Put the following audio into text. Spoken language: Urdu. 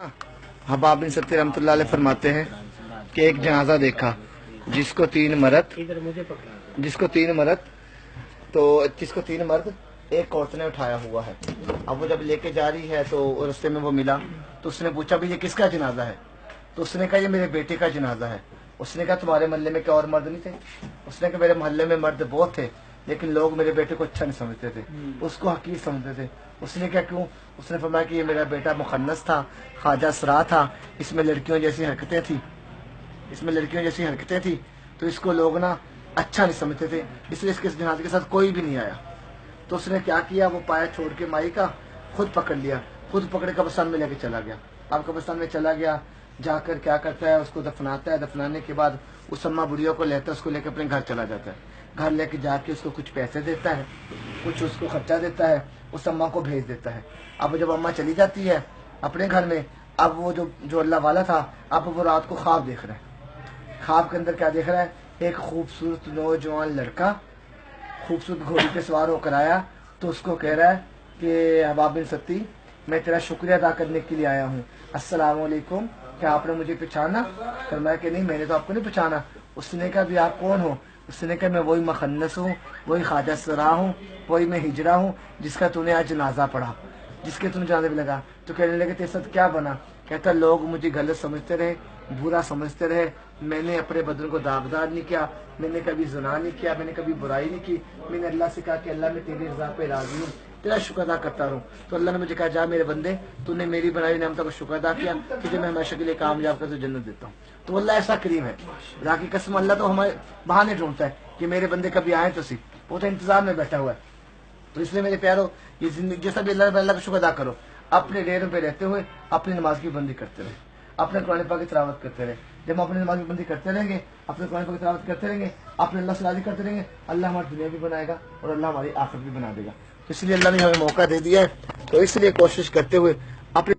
حباب بن ستی رحمۃ اللہ علیہ فرماتے ہیں کہ ایک جنازہ دیکھا جس کو تین مرد ایک عورت نے اٹھایا ہوا ہے. اب وہ جب لے کے جا رہی ہے تو رستے میں وہ ملا تو اس نے پوچھا بھی یہ کس کا جنازہ ہے؟ تو اس نے کہا یہ میرے بیٹے کا جنازہ ہے. اس نے کہا تمہارے محلے میں کیا اور مرد نہیں تھے؟ اس نے کہا میرے محلے میں مرد بہت تھے لیکن لوگ میرے بیٹے کو اچھا نہیں سمجھتے تھے, اس کو حقیر سمجھتے تھے. اس نے کہا کیوں؟ اس نے فرمایا کہ یہ میرا بیٹا مخنث تھا, خواجہ سرا تھا, اس میں لڑکیوں جیسی حرکتیں تھیں تو اس کو لوگ نا اچھا نہیں سمجھتے تھے, اس لیے اس کے جنازے کے ساتھ کوئی بھی نہیں آیا. تو اس نے کیا کیا, وہ پایا چھوڑ کے مائی کا خود پکڑ لیا, خود پکڑ قبرستان میں لے کے چلا گیا. اب قبرستان میں چلا گیا, جا کر کیا کرتا ہے, اس کو دفناتا ہے. دفنانے کے بعد اس اماں بڑھیوں کو لیتا ہے, اس کو لے کے اپنے گھر چلا جاتا ہے. گھر لے کے جا کے اس کو کچھ پیسے دیتا ہے, کچھ اس کو خرچہ دیتا ہے, اس اماں کو بھیج دیتا ہے. اب جب اماں چلی جاتی ہے اپنے گھر میں, اب وہ جو اللہ والا تھا اب وہ رات کو خواب دیکھ رہا ہے. خواب کے اندر کیا دیکھ رہا ہے, ایک خوبصورت نوجوان لڑکا خوبصورت گھوڑی پہ سوار ہو کر آیا تو اس کو کہہ رہا ہے کہ حباب بن ستی میں تیرا شکریہ ادا کرنے کے لیے آیا ہوں, السلام علیکم, کیا آپ نے مجھے پہچانا؟ فرمایا کہ نہیں میں نے تو آپ کو نہیں پہچانا. اس نے کہا بھی آپ کون ہو؟ اس نے کہا میں وہی مخنث ہوں, وہی خواجہ سرا ہوں, وہی میں ہجرا ہوں جس کا تو نے آج جنازہ پڑھا, جس کے تم جنازے میں لگا. تو کہنے لگے تیرے ساتھ کیا بنا؟ کہتا لوگ مجھے غلط سمجھتے رہے, برا سمجھتے رہے, میں نے اپنے بدن کو داغدار نہیں کیا, میں نے کبھی زنا نہیں کیا, میں نے کبھی برائی نہیں کی. میں نے اللہ سے کہا کہ اللہ میں تیری رضا پہ راضی ہوں, تیرا شکر ادا کرتا رہوں. تو اللہ نے مجھے کہا جا میرے بندے, تو نے میری بنائی نعمتوں کا شکر ادا کیا, تجھے میں ہمیشہ کے لیے کامیاب کر کے جنت دیتا ہوں. تو اللہ ایسا کریم ہے, خدا کی قسم. اللہ تو ہمارے بہانے ڈھونڈتا ہے کہ میرے بندے کبھی آئیں تو وہ تو انتظار میں بیٹھا ہوا ہے. تو اس لیے میرے پیارو, یہ زندگی جیسا بھی اللہ کا شکر ادا کرو, اپنے ڈیروں پہ رہتے ہوئے اپنی نماز کی بندی کرتے رہے, اپنے قرآن پاک کی تلاوت کرتے رہے. جب ہم اپنی نماز کی بندی کرتے رہیں گے, اپنے قرآن پاک کی تلاوت کرتے رہیں گے, اپنے اللہ سے راضی کرتے رہیں گے, اللہ ہماری دنیا بھی بنائے گا اور اللہ ہماری آخرت بھی بنا دے گا. اس لیے اللہ نے ہمیں موقع دے دیا ہے, تو اس لیے کوشش کرتے ہوئے اپنے